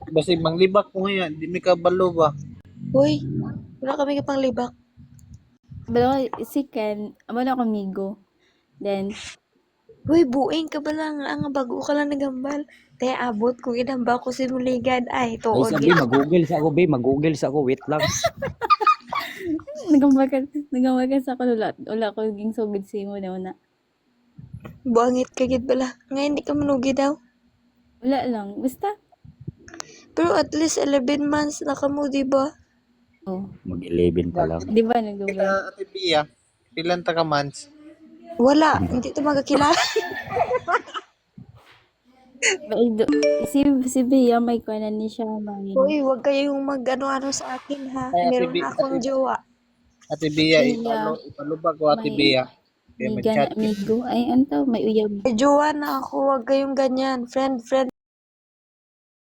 Basta manglibak ko ngayon, di mi ka balo ba? Uy, wala kami kapang libak. Pero si Ken, amo na kamigo. Then, Uy, buing ka ba lang ang bago ka lang nagambal. Te abot kung inamba ko si Muligad. Ay, Ay, tuod sabi, gid. mag-google sa ako, be. Mag-google sa ako. Wait lang. nagamagan sa ako wala ko ging sugid si mo na una. Buangit ka gid bala. Nga hindi ka manugi daw. Wala lang, basta. Pero at least 11 months na ka mo, di ba? Oh, Mag-11 pa lang. di ba nag-google? Ate Bia, ilan ta ka months? Wala, hindi to magkakilala. Si Bea may kanan ni siya may Uy, wag kayong mag-ano-ano sa akin ha. Ay, Ate Meron Bea, na akong jowa. Ate Bia, Bea, ipalubag ko Ate may Bia. Kaya may mag-chat amigo ay anto may uyab. May jowa na ako, wag kayong ganyan. Friend